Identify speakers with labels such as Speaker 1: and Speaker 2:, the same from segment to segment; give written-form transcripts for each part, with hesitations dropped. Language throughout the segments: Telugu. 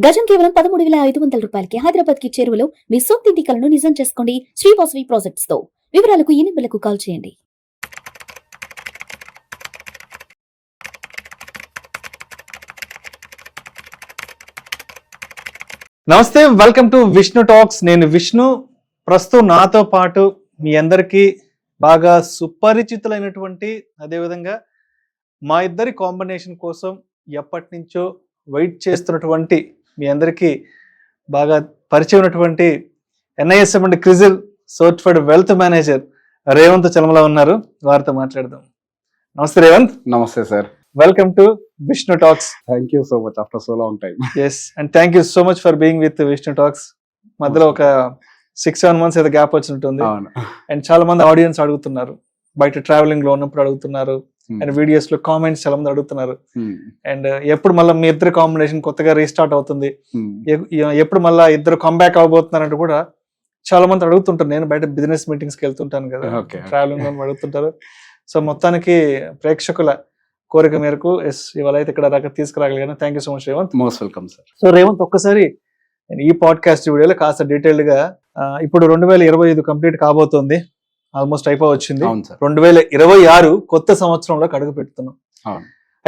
Speaker 1: గజం కేవలం 13,500 రూపాయలకి హైదరాబాద్ కి చేరువలో మీ సొంతింటి కలను నిజం చేసుకోండి శ్రీ వాసవి ప్రాజెక్ట్స్ తో. వివరాలకు ఈ నెంబర్లకు కాల్ చేయండి.
Speaker 2: నమస్తే, వెల్కమ్ టు విష్ణు టాక్స్. నేను విష్ణు. ప్రస్తుతం నాతో పాటు మీ అందరికీ బాగా సుపరిచితులైనటువంటి, అదేవిధంగా మా ఇద్దరి కాంబినేషన్ కోసం ఎప్పటి నుంచో వెయిట్ చేస్తున్నటువంటి, మీ అందరికీ బాగా పరిచయం ఉన్నటువంటి NISM and CRISIL certified wealth manager Revanth Chalamala ఉన్నారు. వారితో మాట్లాడదాం. నమస్తే రేవంత్.
Speaker 3: నమస్తే sir.
Speaker 2: Welcome to Vishnu talks.
Speaker 3: Thank you so much after so long time.
Speaker 2: Yes, and thank you so much for being with Vishnu talks. మధ్యలో ఒక 6-7 months ఏదో గ్యాప్ వచ్చినట్టుంది. అండ్ చాలా మంది ఆడియన్స్ అడుగుతున్నారు, బయట ట్రావెలింగ్ లో ఉన్నప్పుడు అడుగుతున్నారు, అండ్ వీడియోస్ లో కామెంట్స్ చాలా మంది అడుగుతున్నారు. అండ్ ఎప్పుడు మళ్ళీ మీ ఇద్దరు కాంబినేషన్ కొత్తగా రీస్టార్ట్ అవుతుంది, ఎప్పుడు మళ్ళీ ఇద్దరు కంబ్యాక్ అవబోతున్నారంటే కూడా చాలా మంది అడుగుతుంటారు. నేను బయట బిజినెస్ మీటింగ్స్ కి వెళ్తుంటాను కదా, ట్రావెలింగ్ లో అడుగుతుంటారు. సో మొత్తానికి ప్రేక్షకుల కోరిక మేరకు ఇవాళ అయితే ఇక్కడ దాకా తీసుకురాగలిగాను. Thank you so much Revanth.
Speaker 3: Most welcome sir.
Speaker 2: So Revanth, ఒక్కసారి ఈ పాడ్కాస్ట్ వీడియోలో కాస్త డీటెయిల్డ్ గా ఇప్పుడు 2025 కంప్లీట్ కాబోతోంది, ఆల్మోస్ట్ అయిపోవచ్చింది. 2026 కొత్త సంవత్సరంలో అడుగు పెడుతున్నాం.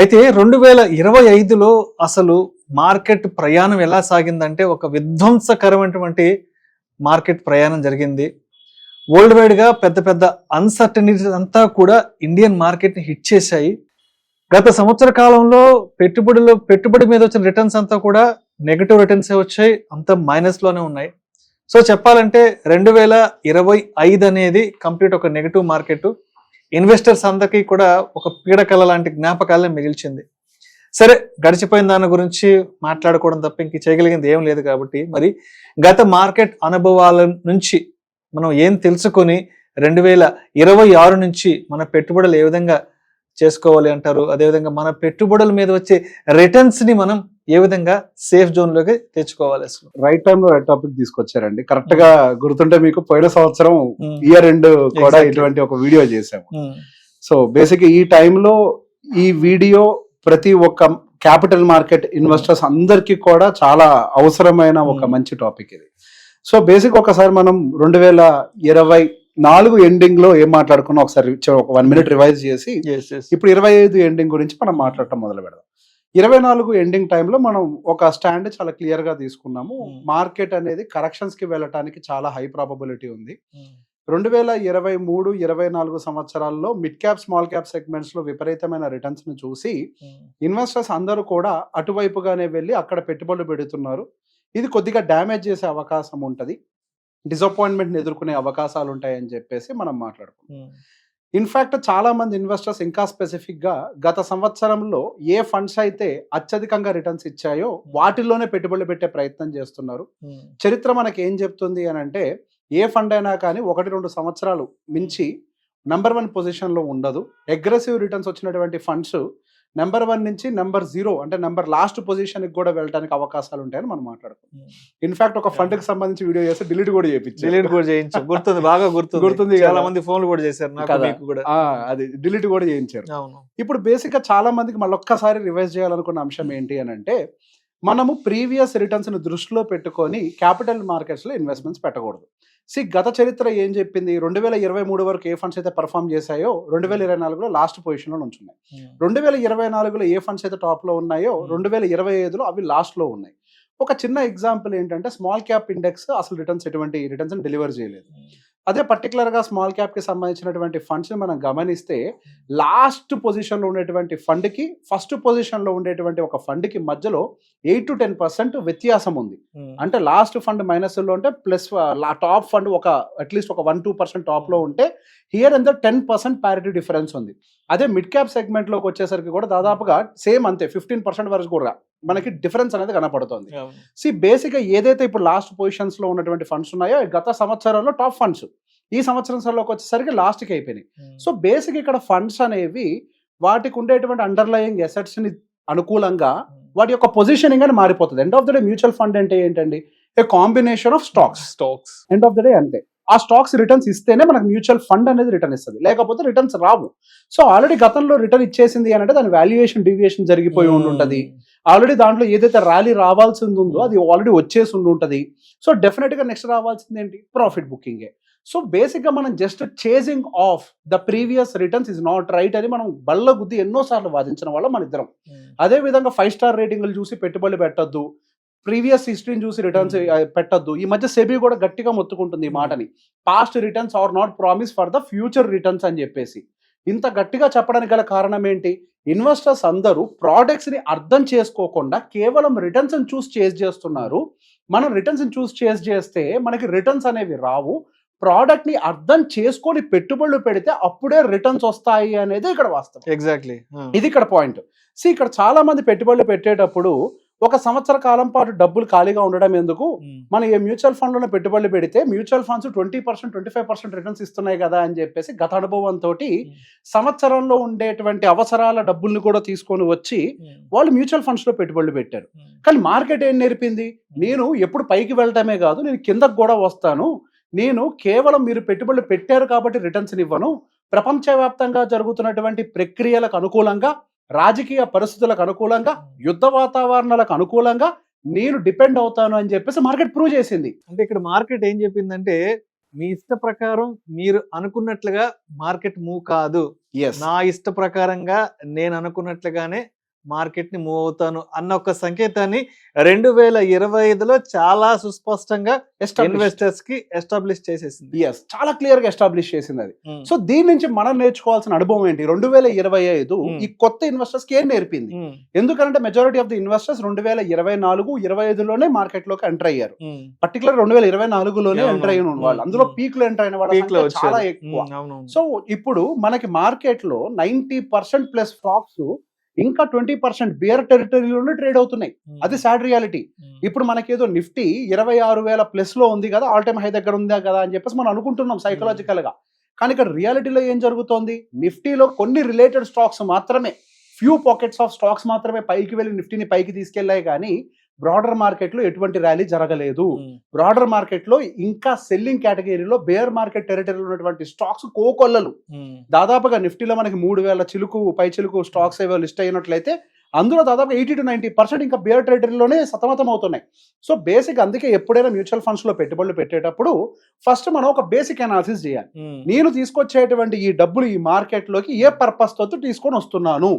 Speaker 2: అయితే 2025లో అసలు మార్కెట్ ప్రయాణం ఎలా సాగిందంటే ఒక విధ్వంసకరమైనటువంటి మార్కెట్ ప్రయాణం జరిగింది. వరల్డ్ వైడ్ గా పెద్ద పెద్ద అన్సర్టనిటీస్ అంతా కూడా ఇండియన్ మార్కెట్ ని హిట్ చేశాయి. గత సంవత్సర కాలంలో పెట్టుబడి మీద వచ్చిన రిటర్న్స్ అంతా కూడా నెగటివ్ రిటర్న్స్ వచ్చాయి, అంతా మైనస్ లోనే ఉన్నాయి. సో చెప్పాలంటే 2025 అనేది కంప్లీట్ ఒక నెగటివ్ మార్కెట్. ఇన్వెస్టర్స్ అందరికీ కూడా ఒక పీడకల లాంటి జ్ఞాపకాలనే మిగిల్చింది. సరే, గడిచిపోయిన దాని గురించి మాట్లాడుకోవడం తప్ప ఇంక చేయగలిగింది ఏం లేదు. కాబట్టి మరి గత మార్కెట్ అనుభవాల నుంచి మనం ఏం తెలుసుకొని 2026 నుంచి మన పెట్టుబడులు ఏ విధంగా చేసుకోవాలి అంటారు, అదేవిధంగా మన పెట్టుబడుల మీద వచ్చే రిటర్న్స్ ని మనం ఏ విధంగా సేఫ్ జోన్ లోకి తెచ్చుకోవాలి? అసలు
Speaker 3: రైట్ టైం లో రైట్ టాపిక్ తీసుకొచ్చారండి. కరెక్ట్ గా గుర్తుంటే మీకు పోయిన సంవత్సరం ఇయర్ ఎండ్ కూడా ఇటువంటి ఒక వీడియో చేసాము. సో బేసిక్ ఈ టైంలో ఈ వీడియో ప్రతి ఒక్క క్యాపిటల్ మార్కెట్ ఇన్వెస్టర్స్ అందరికీ కూడా చాలా అవసరమైన ఒక మంచి టాపిక్ ఇది. సో బేసిక్ ఒకసారి మనం 2024 ఎండింగ్ లో ఏం మాట్లాడుకున్నా ఒకసారి ఒక 1 minute రివైజ్ చేసి ఇప్పుడు 25 ఎండింగ్ గురించి మనం మాట్లాడటం మొదలు పెడదాం. 24 ఎండింగ్ టైంలో మనం ఒక స్టాండ్ చాలా క్లియర్ గా తీసుకున్నాము. మార్కెట్ అనేది కరెక్షన్స్ కి వెళ్ళటానికి చాలా హై ప్రాబబిలిటీ ఉంది. 2023-24 సంవత్సరాల్లో mid cap small cap segments లో విపరీతమైన రిటర్న్స్ ను చూసి ఇన్వెస్టర్స్ అందరూ కూడా అటువైపుగానే వెళ్ళి అక్కడ పెట్టుబడులు పెడుతున్నారు. ఇది కొద్దిగా డ్యామేజ్ చేసే అవకాశం ఉంటది, డిసప్పాయింట్మెంట్ ఎదుర్కొనే అవకాశాలు ఉంటాయని చెప్పేసి మనం మాట్లాడుకున్నాం. ఇన్ఫాక్ట్ చాలా మంది ఇన్వెస్టర్స్ ఇంకా స్పెసిఫిక్ గా గత సంవత్సరంలో ఏ ఫండ్స్ అయితే అత్యధికంగా రిటర్న్స్ ఇచ్చాయో వాటిల్లోనే పెట్టుబడులు పెట్టే ప్రయత్నం చేస్తున్నారు. చరిత్ర మనకి ఏం చెప్తుంది అని అంటే, ఏ ఫండ్ అయినా కానీ 1-2 సంవత్సరాలు మించి నెంబర్ 1 పొజిషన్ లో ఉండదు. అగ్రెసివ్ రిటర్న్స్ వచ్చినటువంటి ఫండ్స్ నెంబర్ 1 నుంచి నెంబర్ 0 అంటే నెంబర్ లాస్ట్ పొజిషన్ కి కూడా వెళ్ళడానికి అవకాశాలు ఉంటాయని మనం మాట్లాడుకుంటాం. ఇన్ఫాక్ట్ ఒక ఫండ్ కి సంబంధించి వీడియో చేస్తే డిలీట్ కూడా చేయించారు.
Speaker 2: గుర్తుంది, బాగా గుర్తుంది. చాలా మంది ఫోన్లు కూడా చేశారు,
Speaker 3: అది డిలీట్ కూడా చేయించారు. ఇప్పుడు బేసిక్ గా చాలా మందికి మళ్ళీ ఒక్కసారి రివైజ్ చేయాలనుకున్న అంశం ఏంటి అని అంటే, మనము ప్రీవియస్ రిటర్న్స్ ని దృష్టిలో పెట్టుకొని క్యాపిటల్ మార్కెట్స్ లో ఇన్వెస్ట్మెంట్స్ పెట్టకూడదు. గత చరిత్ర ఏం చెప్పింది? 2023 వరకు ఏ ఫండ్స్ అయితే పర్ఫామ్ చేశాయో 2024లో లాస్ట్ పొజిషన్ లో ఉంచున్నాయి. 2024లో ఏ ఫండ్స్ అయితే టాప్ లో ఉన్నాయో 2025లో అవి లాస్ట్ లో ఉన్నాయి. ఒక చిన్న ఎగ్జాంపుల్ ఏంటంటే, స్మాల్ క్యాప్ ఇండెక్స్ అసలు ఎటువంటి రిటర్న్స్ డెలివర్ చేయలేదు. అదే పర్టికులర్ గా స్మాల్ క్యాప్ కి సంబంధించినటువంటి ఫండ్స్ ని మనం గమనిస్తే లాస్ట్ పొజిషన్ లో ఉండేటువంటి ఫండ్ కి ఫస్ట్ పొజిషన్ లో ఉండేటువంటి ఒక ఫండ్ కి మధ్యలో 8-10% వ్యత్యాసం ఉంది. అంటే లాస్ట్ ఫండ్ మైనస్ లో ఉంటే ప్లస్ టాప్ ఫండ్ అట్లీస్ట్ ఒక 1-2% టాప్ లో ఉంటే హియర్ అండ్ 10% ప్యారిటీ డిఫరెన్స్ ఉంది. అదే మిడ్ క్యాప్ సెగ్మెంట్ లోకి వచ్చేసరికి కూడా దాదాపుగా సేమ్ అంతే, 15% వరకు కూడా మనకి డిఫరెన్స్ అనేది కనపడుతుంది. బేసిక్ గా ఏదైతే ఇప్పుడు లాస్ట్ పొజిషన్స్ లో ఉన్నటువంటి ఫండ్స్ ఉన్నాయో గత సంవత్సరాల్లో టాప్ ఫండ్స్ ఈ సంవత్సరంలోకి వచ్చేసరికి లాస్ట్ కి అయిపోయినాయి. సో బేసిక్ ఇక్కడ ఫండ్స్ అనేవి వాటికి ఉండేటువంటి అండర్లయింగ్ అసెట్స్ ని అనుకూలంగా వాటి యొక్క పొజిషనింగ్ అని మారిపోతుంది. End of the day mutual fund అంటే ఏంటండి? A combination of stocks. End of the day అంతే. ఆ స్టాక్స్ రిటర్న్స్ ఇస్తేనే మనకు మ్యూచువల్ ఫండ్ అనేది రిటర్న్ ఇస్తుంది, లేకపోతే రిటర్న్స్ రావు. సో ఆల్రెడీ గతంలో రిటర్న్ ఇచ్చేసింది అని అంటే దాని వాల్యుయేషన్ డివియేషన్ జరిగిపోయి ఉంటుంది. ఆల్రెడీ దాంట్లో ఏదైతే ర్యాలీ రావాల్సింది ఉందో అది ఆల్రెడీ వచ్చేసి ఉంటుంది. సో డెఫినెట్గా నెక్స్ట్ రావాల్సింది ఏంటి, ప్రాఫిట్ బుకింగే. సో బేసిక్గా మనం just chasing of the previous returns is not right అని మనం బల్ల గుద్ది ఎన్నోసార్లు వాదించిన వాళ్ళం మన ఇద్దరం. అదే విధంగా 5 స్టార్ రేటింగ్లు చూసి పెట్టుబడులు పెట్టద్దు, ప్రీవియస్ హిస్టరీని చూసి రిటర్న్స్ పెట్టద్దు. ఈ మధ్య సెబీ కూడా గట్టిగా మొత్తుకుంటుంది ఈ మాటని, past returns are not promise for the future returns అని చెప్పేసి. ఇంత గట్టిగా చెప్పడానికి గల కారణం ఏంటి, ఇన్వెస్టర్స్ అందరూ ప్రోడక్ట్స్ ని అర్థం చేసుకోకుండా కేవలం రిటర్న్స్ చూస్ చేస్ చేస్తున్నారు. మనం రిటర్న్స్ చూస్ చేస్ చేస్తే మనకి రిటర్న్స్ అనేవి రావు. ప్రోడక్ట్ ని అర్థం చేసుకొని పెట్టుబడులు పెడితే అప్పుడే రిటర్న్స్ వస్తాయి అనేది ఇక్కడ వాస్తవం.
Speaker 2: ఎగ్జాక్ట్లీ
Speaker 3: ఇది ఇక్కడ పాయింట్. ఇక్కడ చాలా మంది పెట్టుబడులు పెట్టేటప్పుడు ఒక సంవత్సర కాలం పాటు డబ్బులు ఖాళీగా ఉండడం ఎందుకు, మనం ఏ మ్యూచువల్ ఫండ్ లోనే పెట్టుబడులు పెడితే మ్యూచువల్ ఫండ్స్ 20% 25% రిటర్న్స్ ఇస్తున్నాయి కదా అని చెప్పేసి గత అనుభవంతో సంవత్సరంలో ఉండేటువంటి అవసరాల డబ్బుల్ని కూడా తీసుకొని వచ్చి వాళ్ళు మ్యూచువల్ ఫండ్స్ లో పెట్టుబడులు పెట్టారు. కానీ మార్కెట్ ఏం నేర్పింది, నేను ఎప్పుడు పైకి వెళ్ళటమే కాదు నేను కిందకు కూడా వస్తాను, నేను కేవలం మీరు పెట్టుబడులు పెట్టారు కాబట్టి రిటర్న్స్ ఇవ్వను, ప్రపంచవ్యాప్తంగా జరుగుతున్నటువంటి ప్రక్రియలకు అనుకూలంగా, రాజకీయ పరిస్థితులకు అనుకూలంగా, యుద్ధ వాతావరణాలకు అనుకూలంగా నేను డిపెండ్ అవుతాను అని చెప్పేసి మార్కెట్ ప్రూవ్ చేసింది.
Speaker 2: అంటే ఇక్కడ మార్కెట్ ఏం చెప్పిందంటే మీ ఇష్ట ప్రకారం మీరు అనుకున్నట్లుగా మార్కెట్ మూవ్ కాదు, నా ఇష్ట ప్రకారంగా నేను అనుకున్నట్లుగానే మార్కెట్ ని మూవ్ అవుతాను అన్న ఒక సంకేతాన్ని 2025లో చాలా సుస్పష్టంగా ఇన్వెస్టర్స్ కి ఎస్టాబ్లిష్ చేసేసింది.
Speaker 3: చాలా క్లియర్ గా ఎస్టాబ్లిష్ చేసింది అది. సో దీని నుంచి మనం నేర్చుకోవాల్సిన అనుభవం ఏంటి, 2025 ఈ కొత్త ఇన్వెస్టర్స్ కి ఏం నేర్పింది. ఎందుకంటే మెజారిటీ ఆఫ్ ది ఇన్వెస్టర్స్ 2024-25లోనే మార్కెట్ లోకి ఎంటర్ అయ్యారు. పర్టికులర్ 2024లోనే ఎంటర్ అయిన వాళ్ళు, అందులో పీక్ లో ఎంటర్ అయిన వాళ్ళు చాలా ఎక్కువ. సో ఇప్పుడు మనకి మార్కెట్ లో 90% ప్లస్ స్టాక్స్ ఇంకా 20% బియర్ టెరిటరీలోనే ట్రేడ్ అవుతున్నాయి. అది సాడ్ రియాలిటీ. ఇప్పుడు మనకేదో నిఫ్టీ 26,000 ప్లస్ లో ఉంది కదా, ఆల్ టైమ్ హై దగ్గర ఉందా కదా అని చెప్పేసి మనం అనుకుంటున్నాం సైకలాజికల్ గా. కానీ ఇక్కడ రియాలిటీలో ఏం జరుగుతోంది, నిఫ్టీలో కొన్ని రిలేటెడ్ స్టాక్స్ మాత్రమే, ఫ్యూ పాకెట్స్ ఆఫ్ స్టాక్స్ మాత్రమే పైకి వెళ్ళి నిఫ్టీని పైకి తీసుకెళ్లాయి. కానీ బ్రాడర్ మార్కెట్ లో ఎటువంటి ర్యాలీ జరగలేదు. బ్రాడర్ మార్కెట్ లో ఇంకా సెల్లింగ్ కేటగిరీలో బేర్ మార్కెట్ టెరిటరీలో ఉన్నటువంటి స్టాక్స్ కోకొల్లలు. దాదాపుగా నిఫ్టీలో మనకి 3,000 చిలుకు పై చిలుకు స్టాక్స్ ఏవో లిస్ట్ అయినట్లయితే అందులో దాదాపు 80-90% ఇంకా బేర్ టెరిటరీలోనే సతమతం అవుతున్నాయి. సో బేసిక్ అందుకే ఎప్పుడైనా మ్యూచువల్ ఫండ్స్ లో పెట్టుబడులు పెట్టేటప్పుడు ఫస్ట్ మనం ఒక బేసిక్ అనాలిసిస్ చేయాలి. నేను తీసుకొచ్చేటువంటి ఈ డబ్బులు ఈ మార్కెట్ లోకి ఏ పర్పస్ తో తీసుకొని వస్తున్నాను.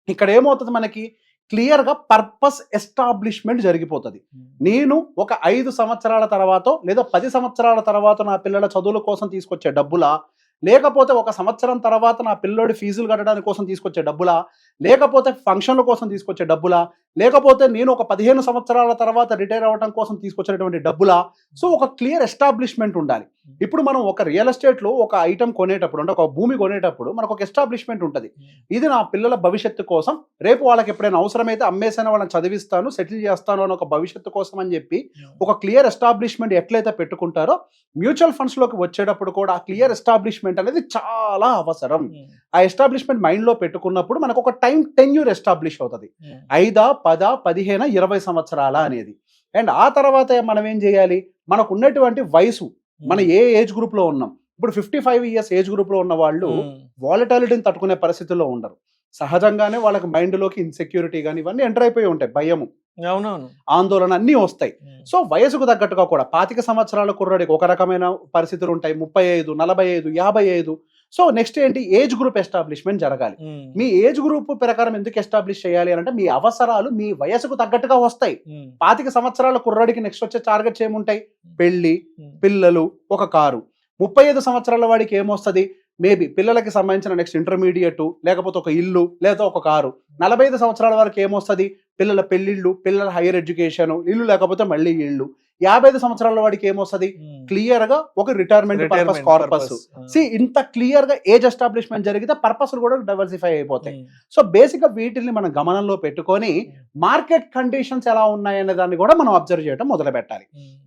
Speaker 3: ఇక్కడ ఏమవుతుంది, మనకి క్లియర్ గా పర్పస్ ఎస్టాబ్లిష్మెంట్ జరిగిపోతుంది. నేను ఒక 5 సంవత్సరాల తర్వాత లేదా 10 సంవత్సరాల తర్వాత నా పిల్లల చదువుల కోసం తీసుకొచ్చే డబ్బులా, లేకపోతే ఒక సంవత్సరం తర్వాత నా పిల్లోడి ఫీజులు కట్టడానికి కోసం తీసుకొచ్చే డబ్బులా, లేకపోతే ఫంక్షన్ల కోసం తీసుకొచ్చే డబ్బులా, లేకపోతే నేను ఒక 15 సంవత్సరాల తర్వాత రిటైర్ అవ్వడం కోసం తీసుకొచ్చేటువంటి డబ్బులా. సో ఒక క్లియర్ ఎస్టాబ్లిష్మెంట్ ఉండాలి. ఇప్పుడు మనం ఒక రియల్ ఎస్టేట్ లో ఒక ఐటమ్ కొనేటప్పుడు, అంటే ఒక భూమి కొనేటప్పుడు మనకు ఒక ఎస్టాబ్లిష్మెంట్ ఉంటుంది. ఇది నా పిల్లల భవిష్యత్తు కోసం, రేపు వాళ్ళకి ఎప్పుడైనా అవసరమైతే అమ్మేసైనా వాళ్ళని చదివిస్తాను, సెటిల్ చేస్తాను అని ఒక భవిష్యత్తు కోసం అని చెప్పి ఒక క్లియర్ ఎస్టాబ్లిష్మెంట్ ఎట్లయితే పెట్టుకుంటారో మ్యూచువల్ ఫండ్స్ లోకి వచ్చేటప్పుడు కూడా ఆ క్లియర్ ఎస్టాబ్లిష్మెంట్ అనేది చాలా అవసరం. ఆ ఎస్టాబ్లిష్మెంట్ మైండ్ లో పెట్టుకున్నప్పుడు మనకు ఒక టైం టెన్యూర్ ఎస్టాబ్లిష్ అవుతుంది. 5, 10, 15, 20 సంవత్సరాల అనేది. అండ్ ఆ తర్వాత మనం ఏం చేయాలి, మనకు ఉన్నటువంటి వయసు, మన ఏ ఏజ్ గ్రూప్ లో ఉన్నాం. ఇప్పుడు 55 ఇయర్స్ ఏజ్ గ్రూప్ లో ఉన్న వాళ్ళు వాలటాలిటీని తట్టుకునే పరిస్థితుల్లో ఉండరు. సహజంగానే వాళ్ళకి మైండ్ లోకి ఇన్సెక్యూరిటీ కానీ ఇవన్నీ ఎంటర్ అయిపోయి ఉంటాయి, భయము, ఆందోళన అన్నీ వస్తాయి. సో వయసుకు తగ్గట్టుగా కూడా 25 సంవత్సరాల కుర్రాడికి ఒక రకమైన పరిస్థితులు ఉంటాయి, 35, 45, 55. సో నెక్స్ట్ ఏంటి, ఏజ్ గ్రూప్ ఎస్టాబ్లిష్మెంట్ జరగాలి. మీ ఏజ్ గ్రూప్ ప్రకారం ఎందుకు ఎస్టాబ్లిష్ చేయాలి అంటే మీ అవసరాలు మీ వయసుకు తగ్గట్టుగా వస్తాయి. 25 సంవత్సరాల కుర్రాడికి నెక్స్ట్ వచ్చే టార్గెట్స్ ఏముంటాయి, పెళ్లి, పిల్లలు, ఒక కారు. 35 సంవత్సరాల వాడికి ఏమొస్తుంది, మేబీ పిల్లలకి సంబంధించిన నెక్స్ట్ ఇంటర్మీడియట్, లేకపోతే ఒక ఇల్లు, లేదా ఒక కారు. 45 సంవత్సరాల వరకు ఏమొస్తుంది, పిల్లల పెళ్లిళ్ళు, పిల్లల హైయర్ ఎడ్యుకేషన్, ఇల్లు లేకపోతే మళ్ళీ ఇల్లు. 55 సంవత్సరాల వాడికి ఏమొస్తుంది, క్లియర్ గా ఒక రిటైర్మెంట్ పర్పస్, కార్పస్. ఇంత క్లియర్ గా ఏజ్ ఎస్టాబ్లిష్మెంట్ జరిగితే పర్పస్ కూడా డైవర్సిఫై అయిపోతాయి. సో బేసిక్ గా వీటిని మనం గమనంలో పెట్టుకొని మార్కెట్ కండిషన్స్ ఎలా ఉన్నాయనే దాన్ని కూడా మనం అబ్జర్వ్ చేయడం మొదలు పెట్టాలి.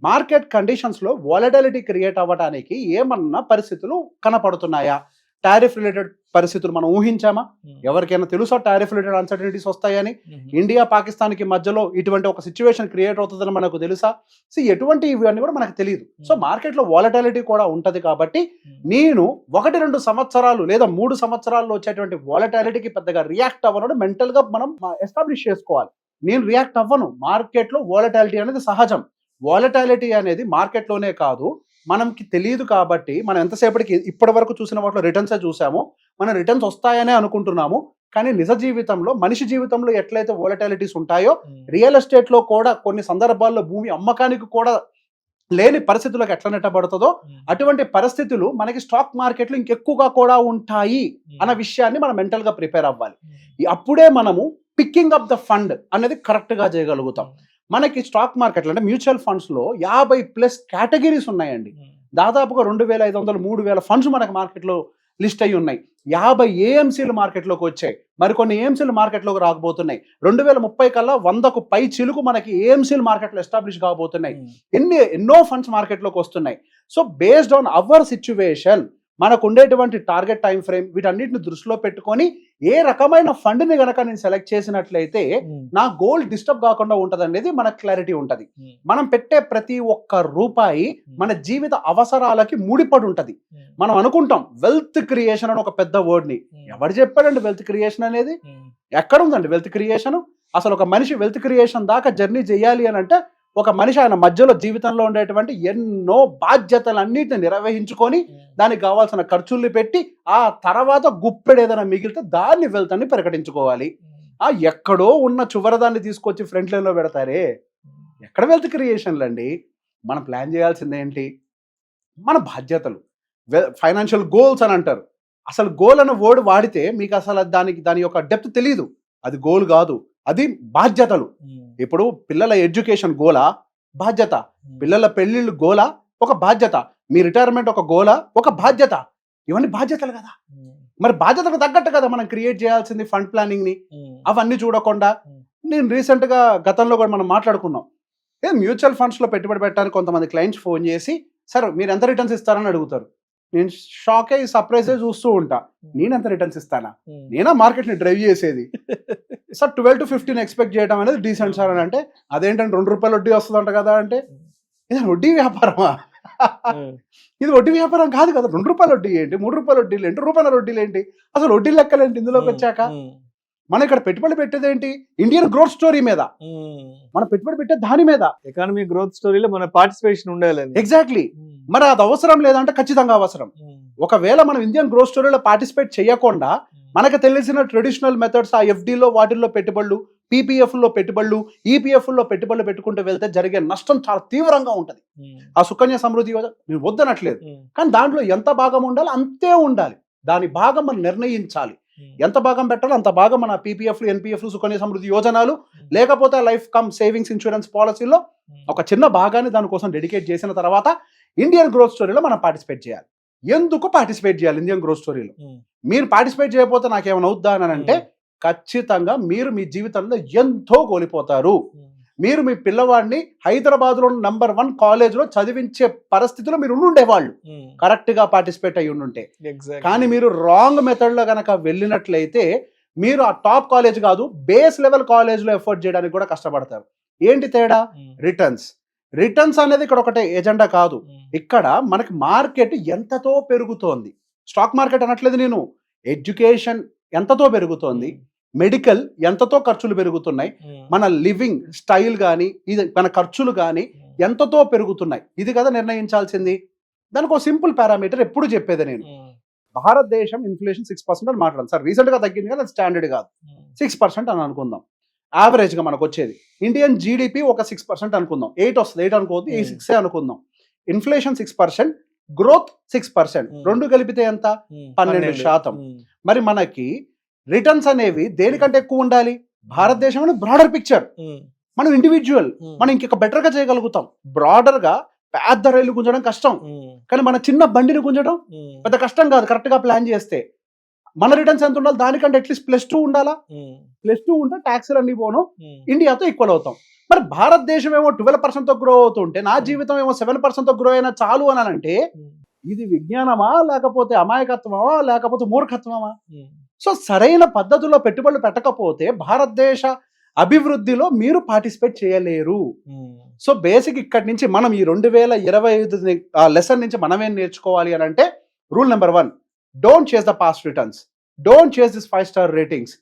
Speaker 3: మార్కెట్ కండిషన్స్ లో వాలటిలిటీ క్రియేట్ అవ్వడానికి ఏమన్నా పరిస్థితులు కనపడుతున్నాయా, టారిఫ్ రిలేటెడ్ పరిస్థితులు మనం ఊహించామా, ఎవరికైనా తెలుసా టారిఫ్ రిలేటెడ్ అన్సర్టనిటీస్ వస్తాయని, ఇండియా పాకిస్తాన్ కి మధ్యలో ఇటువంటి ఒక సిచ్యువేషన్ క్రియేట్ అవుతుందని మనకు తెలుసా. సో ఎటువంటి ఇవన్నీ కూడా మనకు తెలియదు. సో మార్కెట్ లో వాలటాలిటీ కూడా ఉంటది కాబట్టి నేను 1-2 సంవత్సరాలు లేదా 3 సంవత్సరాల్లో వచ్చేటువంటి వాలటాలిటీకి పెద్దగా రియాక్ట్ అవ్వడం మెంటల్ గా మనం ఎస్టాబ్లిష్ చేసుకోవాలి. నేను రియాక్ట్ అవ్వను. మార్కెట్లో వోలటాలిటీ అనేది సహజం. వోలటాలిటీ అనేది మార్కెట్లోనే కాదు, మనకి తెలియదు కాబట్టి మనం ఎంతసేపటికి ఇప్పటి వరకు చూసిన వాటిలో రిటర్న్సే చూసాము, మనం రిటర్న్స్ వస్తాయనే అనుకుంటున్నాము. కానీ నిజ జీవితంలో, మనిషి జీవితంలో ఎట్లయితే వోలటాలిటీస్ ఉంటాయో, రియల్ ఎస్టేట్లో కూడా కొన్ని సందర్భాల్లో భూమి అమ్మకానికి కూడా లేని పరిస్థితులకు ఎట్లా నెట్టబడుతుందో, అటువంటి పరిస్థితులు మనకి స్టాక్ మార్కెట్లో ఇంకెక్కువగా కూడా ఉంటాయి అన్న విషయాన్ని మనం మెంటల్గా ప్రిపేర్ అవ్వాలి. అప్పుడే మనము పిక్కింగ్ అప్ ద ఫండ్ అనేది కరెక్ట్గా చేయగలుగుతాం. మనకి స్టాక్ మార్కెట్లో అంటే మ్యూచువల్ ఫండ్స్లో 50+ కేటగిరీస్ ఉన్నాయండి. దాదాపుగా 2500, 3000 ఫండ్స్ మనకి మార్కెట్లో లిస్ట్ అయ్యి ఉన్నాయి. 50 ఏఎంసీలు మార్కెట్లోకి వచ్చాయి, మరికొన్ని ఏఎంసీలు మార్కెట్లోకి రాకపోతున్నాయి. 2030 కల్లా 100కు పై చిలుకు మనకి ఏఎంసీలు మార్కెట్లో ఎస్టాబ్లిష్ కాబోతున్నాయి. ఎన్నో ఫండ్స్ మార్కెట్లోకి వస్తున్నాయి. So based on hour situation, మనకు ఉండేటువంటి టార్గెట్ టైం ఫ్రేమ్, వీటన్నిటిని దృష్టిలో పెట్టుకొని ఏ రకమైన ఫండ్ని గనక నేను సెలెక్ట్ చేసినట్లయితే నా గోల్ డిస్టర్బ్ కాకుండా ఉంటుంది అనేది మనకు క్లారిటీ ఉంటుంది. మనం పెట్టే ప్రతి ఒక్క రూపాయి మన జీవిత అవసరాలకి ముడిపడి ఉంటుంది. మనం అనుకుంటాం వెల్త్ క్రియేషన్ అని ఒక పెద్ద వర్డ్ని. ఎవరు చెప్పాడండి వెల్త్ క్రియేషన్ అనేది? ఎక్కడ ఉందండి వెల్త్ క్రియేషన్? అసలు ఒక మనిషి వెల్త్ క్రియేషన్ దాకా జర్నీ చేయాలి అని అంటే, ఒక మనిషి ఆయన మధ్యలో జీవితంలో ఉండేటువంటి ఎన్నో బాధ్యతలన్నిటిని నిర్వహించుకొని దానికి కావాల్సిన ఖర్చుల్ని పెట్టి ఆ తర్వాత గుప్పెడు ఏదైనా మిగిలితే దాన్ని వెల్త్ అని ప్రకటించుకోవాలి. ఎక్కడో ఉన్న చివరదాన్ని తీసుకొచ్చి ఫ్రంట్ లైన్లో పెడతారే, ఎక్కడ వెల్త్ క్రియేషన్లు అండి? మనం ప్లాన్ చేయాల్సింది ఏంటి? మన బాధ్యతలు. ఫైనాన్షియల్ గోల్స్ అని అంటారు. అసలు గోల్ అనే వర్డ్ వాడితే మీకు అసలు దాని యొక్క డెప్త్ తెలియదు. అది గోల్ కాదు, అది బాధ్యతలు. ఇప్పుడు పిల్లల ఎడ్యుకేషన్ గోలా? బాధ్యత. పిల్లల పెళ్లిళ్ళు గోలా? ఒక బాధ్యత. మీ రిటైర్మెంట్ ఒక గోలా? ఒక బాధ్యత. ఇవన్నీ బాధ్యతలు కదా. మరి బాధ్యతకు తగ్గట్టు కదా మనం క్రియేట్ చేయాల్సింది ఫండ్ ప్లానింగ్ ని. అవన్నీ చూడకుండా నేను రీసెంట్ గా గతంలో కూడా మనం మాట్లాడుకున్నాం, మ్యూచువల్ ఫండ్స్ లో పెట్టుబడి పెట్టడానికి కొంతమంది క్లయింట్స్ ఫోన్ చేసి, సార్ మీరు ఎంత రిటర్న్స్ ఇస్తారని అడుగుతారు. నేను షాక్ అయ్యి సర్ప్రైజ్ చూస్తూ ఉంటా. నేను ఎంత రిటర్న్స్ ఇస్తానా? నేనా మార్కెట్ ని డ్రైవ్ చేసేది? సార్ 12 to 15 ఎక్స్పెక్ట్ చేయడం అనేది డీసెంట్ సార్ అని అంటే, అదేంటంటే ₹2 వడ్డీ వస్తుందంట కదా అంటే, ఇది వడ్డీ వ్యాపారమా? ఇది వడ్డీ వ్యాపారం కాదు కదా. ₹2 వడ్డీ ఏంటి, ₹3 వడ్డీలు ఏంటి, ₹1 వడ్డీలు ఏంటి, అసలు వడ్డీ లెక్కలేంటి ఇందులోకి వచ్చాక? మనం ఇక్కడ పెట్టుబడి పెట్టేది ఏంటి? ఇండియన్ గ్రోత్ స్టోరీ మీద. మనం పెట్టుబడి పెట్టే దాని మీద,
Speaker 2: ఎకానమీ గ్రోత్ స్టోరీలో మన పార్టిసిపేషన్ ఉండాలి.
Speaker 3: ఎగ్జాక్ట్లీ. మరి అది అవసరం లేదంటే ఖచ్చితంగా అవసరం. ఒకవేళ మనం ఇండియన్ గ్రోత్ స్టోరీలో పార్టిసిపేట్ చేయకుండా మనకు తెలిసిన ట్రెడిషనల్ మెథడ్స్, ఆ ఎఫ్డీలో వాటిల్లో పెట్టుబడులు, పీపీఎఫ్లో పెట్టుబడులు, ఈపీఎఫ్లో పెట్టుబడులు పెట్టుకుంటూ వెళ్తే జరిగే నష్టం చాలా తీవ్రంగా ఉంటుంది. ఆ సుకన్య సమృద్ధి యోజన నేను వద్దనట్లేదు, కానీ దాంట్లో ఎంత భాగం ఉండాలి అంతే ఉండాలి. దాని భాగం మనం నిర్ణయించాలి. ఎంత భాగం పెట్టాలో అంత భాగం మన పీపీఎఫ్లు, ఎన్పీఎఫ్లు, సుకన్య సమృద్ధి యోజనాలు, లేకపోతే లైఫ్ కమ్ సేవింగ్స్ ఇన్సూరెన్స్ పాలసీలో ఒక చిన్న భాగాన్ని దానికోసం డెడికేట్ చేసిన తర్వాత ఇండియన్ గ్రోత్ స్టోరీలో మనం పార్టిసిపేట్ చేయాలి. ఎందుకు పార్టిసిపేట్ చేయాలి ఇండియన్ గ్రోత్ స్టోరీలో? మీరు పార్టిసిపేట్ చేయకపోతే నాకేమైనా అవుద్దా అని అంటే, ఖచ్చితంగా మీరు మీ జీవితంలో ఎంతో కోల్పోతారు. మీరు మీ పిల్లవాడిని హైదరాబాద్లో నంబర్ 1 కాలేజ్లో చదివించే పరిస్థితిలో మీరు ఉండేవాళ్ళు కరెక్ట్ గా పార్టిసిపేట్ అయ్యి ఉండుంటే. కానీ మీరు రాంగ్ మెథడ్ లో గనక వెళ్ళినట్లయితే మీరు ఆ టాప్ కాలేజ్ కాదు, బేస్ లెవెల్ కాలేజ్ లో ఎఫర్ట్ చేయడానికి కూడా కష్టపడతారు. ఏంటి తేడా? రిటర్న్స్ అనేది ఇక్కడ ఒకటే ఎజెండా కాదు. ఇక్కడ మనకి మార్కెట్ ఎంతతో పెరుగుతోంది, స్టాక్ మార్కెట్ అనట్లేదు నేను, ఎడ్యుకేషన్ ఎంతతో పెరుగుతోంది, మెడికల్ ఎంతతో ఖర్చులు పెరుగుతున్నాయి, మన లివింగ్ స్టైల్ కానీ ఇది మన ఖర్చులు కానీ ఎంతతో పెరుగుతున్నాయి, ఇది కదా నిర్ణయించాల్సింది. దానికి ఒక సింపుల్ పారామీటర్ ఎప్పుడు చెప్పేది నేను, భారతదేశం ఇన్ఫ్లేషన్ 6% అని మాట్లాడాను సార్. రీసెంట్ గా తగ్గింది కదా, స్టాండర్డ్ కాదు, 6% అని అనుకుందాం. యావరేజ్ గా మనకు వచ్చేది ఇండియన్ జీడిపి ఒక 6% అనుకుందాం. 8 వస్తుంది, 8 అనుకోవద్దు, 6 అనుకుందాం. ఇన్ఫ్లేషన్ 6%, గ్రోత్ 6%, రెండు కలిపితే ఎంత? 12%. మరి మనకి రిటర్న్స్ అనేవి దేనికంటే ఎక్కువ ఉండాలి? భారతదేశం అనేది బ్రాడర్ పిక్చర్, మనం ఇండివిజువల్, మనం ఇంకొక బెటర్ గా చేయగలుగుతాం. బ్రాడర్ గా పెద్ద రైలు గుంజడం కష్టం, కానీ మన చిన్న బండిని గుంజడం పెద్ద కష్టం కాదు కరెక్ట్ గా ప్లాన్ చేస్తే. మన రిటర్న్స్ ఎంత ఉండాలి? దానికంటే అట్లీస్ట్ +2 ఉండాలా? +2 ఉంటే ట్యాక్స్లు అన్ని పోను, ఇండియాతో ఈక్వల్ అవుతాం. మరి భారతదేశం ఏమో 12% గ్రో అవుతుంటే నా జీవితం ఏమో 7% గ్రో అయినా చాలు అనాలంటే ఇది విజ్ఞానమా, లేకపోతే అమాయకత్వమా, లేకపోతే మూర్ఖత్వమా? సో సరైన పద్ధతిలో పెట్టుబడులు పెట్టకపోతే భారతదేశ అభివృద్ధిలో మీరు పార్టిసిపేట్ చేయలేరు. సో బేసిక్ ఇక్కడి నుంచి మనం ఈ 2025 లెసన్ నుంచి మనం ఏం నేర్చుకోవాలి అని అంటే, రూల్ నెంబర్ 1, డోంట్ చేస్ ద పాస్ట్ రిటర్న్స్, డోంట్ చేస్ దిస్ 5-star రేటింగ్స్.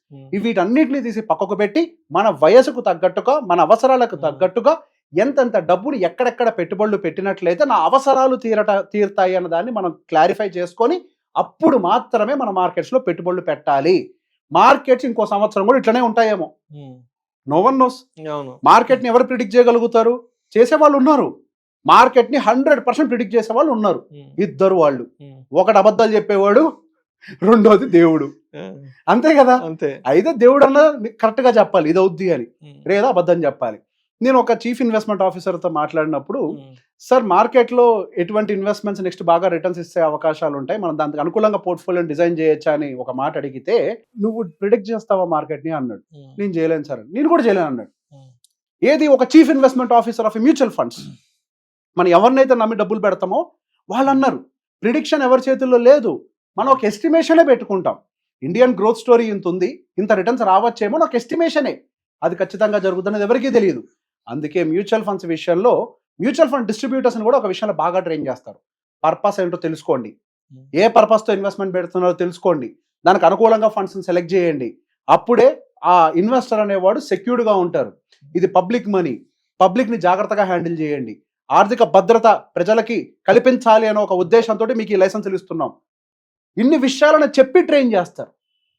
Speaker 3: వీటన్నిటిని తీసి పక్కకు పెట్టి మన వయసుకు తగ్గట్టుగా, మన అవసరాలకు తగ్గట్టుగా ఎంతెంత డబ్బులు ఎక్కడెక్కడ పెట్టుబడులు పెట్టినట్లయితే నా అవసరాలు తీరుతాయి అన్న దాన్ని మనం క్లారిఫై చేసుకొని అప్పుడు మాత్రమే మన మార్కెట్స్ లో పెట్టుబడులు పెట్టాలి. మార్కెట్స్ ఇంకో సంవత్సరం కూడా ఇట్లనే ఉంటాయేమో, నో వన్ నోస్. మార్కెట్ ని ఎవరు ప్రిడిక్ట్ చేయగలుగుతారు? చేసేవాళ్ళు ఉన్నారు. మార్కెట్ ని 100% ప్రిడిక్ట్ చేసే వాళ్ళు ఉన్నారు. ఇద్దరు వాళ్ళు, ఒకటి అబద్ధాలు చెప్పేవాడు, రెండోది దేవుడు. అంతే కదా? అయితే దేవుడు అన్న కరెక్ట్ గా చెప్పాలి ఇది అవుద్ది అని, లేదా అబద్ధం చెప్పాలి. నేను ఒక చీఫ్ ఇన్వెస్ట్మెంట్ ఆఫీసర్ తో మాట్లాడినప్పుడు, సార్ మార్కెట్ లో ఎటువంటి ఇన్వెస్ట్మెంట్స్ నెక్స్ట్ బాగా రిటర్న్స్ ఇచ్చే అవకాశాలు ఉంటాయి, మనం దానికి అనుకూలంగా పోర్ట్ఫోలియోని డిజైన్ చేయొచ్చా అని ఒక మాట అడిగితే, నువ్వు ప్రిడిక్ట్ చేస్తావా మార్కెట్ ని అన్నాడు. నేను చేయలేను సార్. నేను కూడా చేయలేను అన్నాడు. ఏది? ఒక chief investment officer of mutual funds. మనం ఎవరినైతే నమ్మి డబ్బులు పెడతామో వాళ్ళు అన్నారు ప్రిడిక్షన్ ఎవరి చేతుల్లో లేదు, మనం ఒక ఎస్టిమేషనే పెట్టుకుంటాం. ఇండియన్ గ్రోత్ స్టోరీ ఇంత ఉంది, ఇంత రిటర్న్స్ రావచ్చేమో ఒక ఎస్టిమేషనే, అది ఖచ్చితంగా జరుగుతున్నది ఎవరికీ తెలియదు. అందుకే మ్యూచువల్ ఫండ్స్ విషయంలో మ్యూచువల్ ఫండ్ డిస్ట్రిబ్యూటర్స్ కూడా ఒక విషయంలో బాగా ట్రైన్ చేస్తారు. పర్పస్ ఏంటో తెలుసుకోండి, ఏ పర్పస్ తో ఇన్వెస్ట్మెంట్ పెడుతున్నారో తెలుసుకోండి, దానికి అనుకూలంగా ఫండ్స్ సెలెక్ట్ చేయండి. అప్పుడే ఆ ఇన్వెస్టర్ అనేవాడు సెక్యూర్డ్ గా ఉంటారు. ఇది పబ్లిక్ మనీ, పబ్లిక్ ని జాగ్రత్తగా హ్యాండిల్ చేయండి, ఆర్థిక భద్రత ప్రజలకి కల్పించాలి అనే ఒక ఉద్దేశంతో మీకు ఈ లైసెన్సులు ఇస్తున్నాం. ఇన్ని విషయాలను చెప్పి ట్రైన్ చేస్తారు.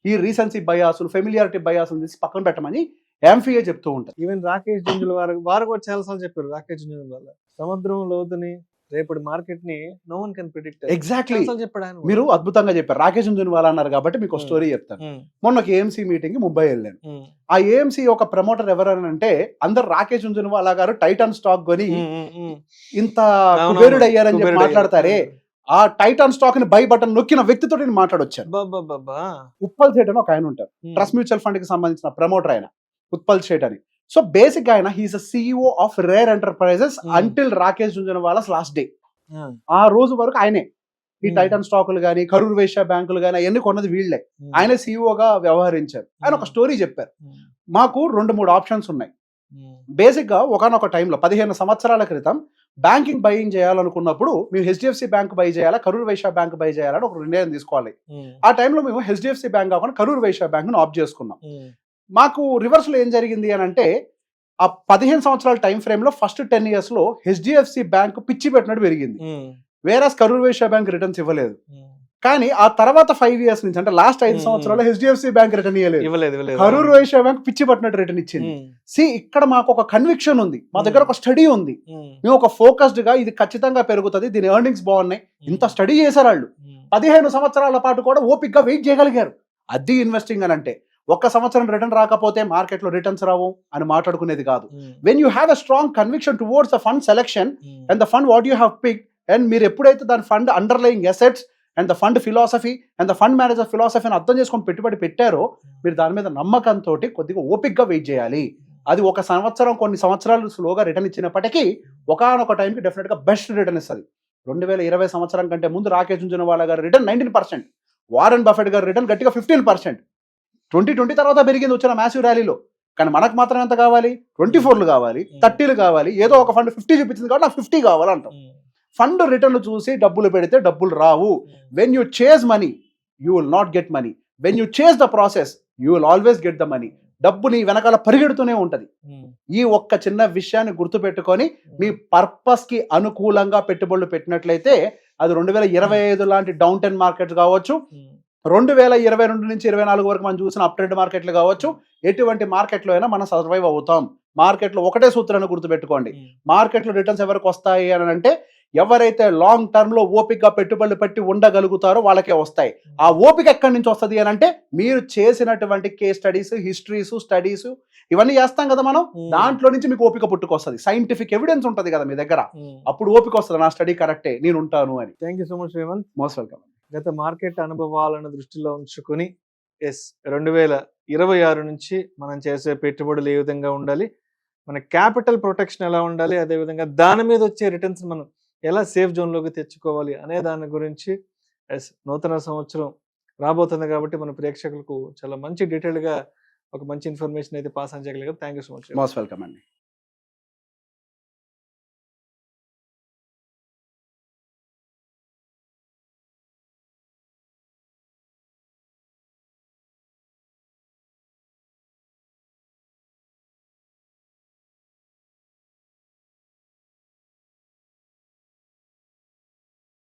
Speaker 3: ఈ రీసెన్సీ బయాసులు, ఫెమిలియారిటీ బయాసులు తీసి పక్కన పెట్టమని ఎంఫీఏ చెప్తూ ఉంటారు.
Speaker 2: ఈవెన్ రాకేష్ జుంజుల వారు కూడా చాలా సార్లు చెప్పారు. రాకేష్ జుంజుల వల్ల సముద్రం లోతుని, రేపటి మార్కెట్ ని no one can predict.
Speaker 3: Exactly మీరు అద్భుతంగా చెప్పారు. రాకేష్ జుంజుల అన్నారు కాబట్టి మీకు ఒక స్టోరీ చెప్తాను. మొన్న ఒక ఏఎంసీ మీటింగ్ ముంబై వెళ్ళాను. ఆ ఏఎంసీ ఒక ప్రమోటర్ ఎవరనంటే అందరు రాకేష్ జుంజునవాలా గారు టైటాన్ స్టాక్ కొని ఇంత కుబేరుడు అయ్యారని చెప్పి మాట్లాడతారే, ఆ టైటాన్ స్టాక్ ని బై బటన్ నొక్కిన వ్యక్తితో నేను మాట్లాడొచ్చాను. ఉప్పల్ సేట్ అని ఒక ఆయన ఉంటారు, ట్రస్ట్ మ్యూచువల్ ఫండ్ కి సంబంధించిన ప్రమోటర్ ఆయన, ఉత్పల్ సేట్ అని. సో బేసిక్ గా ఆయన he is a CEO of Rare Enterprises until Rakesh Jhunjhunwala's last day. ఆ రోజు వరకు ఆయనే ఈ టైటాన్ స్టాకులు గానీ, కరూర్ వైశ్య బ్యాంకులు గానీ అవన్నీ కొన్నది వీళ్లే. ఆయనే సిఇఓగా వ్యవహరించారు. ఆయన ఒక స్టోరీ చెప్పారు. మాకు 2-3 ఆప్షన్స్ ఉన్నాయి. బేసిక్ గా ఒకనొక టైంలో 15 సంవత్సరాల క్రితం బ్యాంకింగ్ బయింగ్ చేయాలనుకున్నప్పుడు మేము HDFC బ్యాంక్ బై చేయాలా, కరూర్ వైశ్య బ్యాంక్ బై చేయాలని ఒక నిర్ణయం తీసుకోవాలి. ఆ టైంలో మేము HDFC బ్యాంక్ కాకుండా కరూర్ వైశ్య బ్యాంక్ ను ఆప్ చేసుకున్నాం. మాకు రివర్స్ లో ఏం జరిగింది అని అంటే, ఆ 15 సంవత్సరాల టైం ఫ్రేమ్ లో ఫస్ట్ 10 years లో HDFC బ్యాంక్ పిచ్చి పెట్టినట్టు పెరిగింది, వేరస్ కరూర్ వైశ్య బ్యాంక్ రిటర్న్స్ ఇవ్వలేదు. కానీ ఆ తర్వాత 5 years నుంచి అంటే లాస్ట్ 5 సంవత్సరాలు HDFC బ్యాంక్ రిటర్న్ ఇవ్వలేదు, కరూర్ వైశ్య బ్యాంక్ పిచ్చి పట్టినట్టు రిటర్న్ ఇచ్చింది. ఇక్కడ మాకు ఒక కన్విక్షన్ ఉంది, మా దగ్గర ఒక స్టడీ ఉంది, మేము ఒక ఫోకస్డ్ గా ఇది ఖచ్చితంగా పెరుగుతుంది, దీని ఎర్నింగ్స్ బాగున్నాయి, ఇంత స్టడీ చేశారు వాళ్ళు. 15 సంవత్సరాల పాటు కూడా ఓపిక్ గా వెయిట్ చేయగలిగారు. అది ఇన్వెస్టింగ్ అని అంటే. ఒక్క సంవత్సరం రిటర్న్ రాకపోతే మార్కెట్ లో రిటర్న్స్ రావు అని మాట్లాడుకునేది కాదు. When you have a strong conviction towards the fund selection and the fund what you have picked, and మీరు ఎప్పుడైతే దాని fund underlying assets and the fund philosophy and the fund manager ఫిలాసఫీని అర్థం చేసుకొని పెట్టుబడి పెట్టారో, మీరు దాని మీద నమ్మకంతో కొద్దిగా ఓపిక్ గా వెయిట్ చేయాలి. అది ఒక సంవత్సరం, కొన్ని సంవత్సరాలు స్లోగా రిటర్న్ ఇచ్చినప్పటికీ ఒకనొక టైంకి డెఫినెట్ గా బెస్ట్ రిటర్న్ ఇస్తుంది. 2020 సంవత్సరం కంటే ముందు రాకేష్ జుంజునవాలా గారి రిటర్న్ 19%, వారెన్ బఫెట్ గారి రిటర్న్ గట్టిగా 15%. 2020 తర్వాత పెరిగింది వచ్చిన మ్యాసివ్ ర్యాలీలో. కానీ మనకు మాత్రం ఎంత కావాలి? 24 కావాలి, 30 కావాలి. ఏదో ఒక ఫండ్ 50 చూపించింది కాబట్టి నాకు 50 కావాలంటాం. ఫండ్ రిటర్న్ చూసి డబ్బులు పెడితే డబ్బులు రావు. When you chase money you will not get money, when you chase the process you will always get the money. డబ్బు నీ వెనకాల పరిగెడుతూనే ఉంటది. ఈ ఒక్క చిన్న విషయాన్ని గుర్తుపెట్టుకొని మీ పర్పస్ కి అనుకూలంగా పెట్టుబడులు పెట్టినట్లయితే, అది 2025 లాంటి డౌన్ టెన్ మార్కెట్స్ కావచ్చు, 2022 నుంచి 24 వరకు మనం చూసిన అప్ ట్రెండ్ మార్కెట్లు కావచ్చు, ఎటువంటి మార్కెట్లో అయినా మనం సర్వైవ్ అవుతాం. మార్కెట్లో ఒకటే సూత్రాన్ని గుర్తుపెట్టుకోండి, మార్కెట్లో రిటర్న్స్ ఎవరికి వస్తాయి అని అంటే, ఎవరైతే లాంగ్ టర్మ్ లో ఓపిక పెట్టుబడులు పెట్టి ఉండగలుగుతారో వాళ్ళకే వస్తాయి. ఆ ఓపిక ఎక్కడి నుంచి వస్తుంది అని అంటే, మీరు చేసినటువంటి కేస్ స్టడీస్, హిస్టరీస్, స్టడీస్ ఇవన్నీ చేస్తాం కదా మనం, దాంట్లో నుంచి మీకు ఓపిక పుట్టుకొస్తుంది. సైంటిఫిక్ ఎవిడెన్స్ ఉంటుంది కదా మీ దగ్గర, అప్పుడు ఓపిక వస్తుంది, నా స్టడీ కరెక్టే, నేను ఉంటాను అని.
Speaker 2: Thank you so much Revanth.
Speaker 3: Most welcome.
Speaker 2: గత మార్కెట్ అనుభవాలను దృష్టిలో ఉంచుకొని 2026 నుంచి మనం చేసే పెట్టుబడులు ఏ విధంగా ఉండాలి, మన క్యాపిటల్ ప్రొటెక్షన్ ఎలా ఉండాలి, అదేవిధంగా దాని మీద వచ్చే రిటర్న్స్ మనం ఎలా సేఫ్ జోన్లోకి తెచ్చుకోవాలి అనే దాని గురించి నూతన సంవత్సరం రాబోతుంది కాబట్టి మన ప్రేక్షకులకు చాలా మంచి డీటెయిల్గా ఒక మంచి ఇన్ఫర్మేషన్ అయితే పాస్ అని చేయగలిగారు. Thank you so much.
Speaker 3: Most welcome అండి.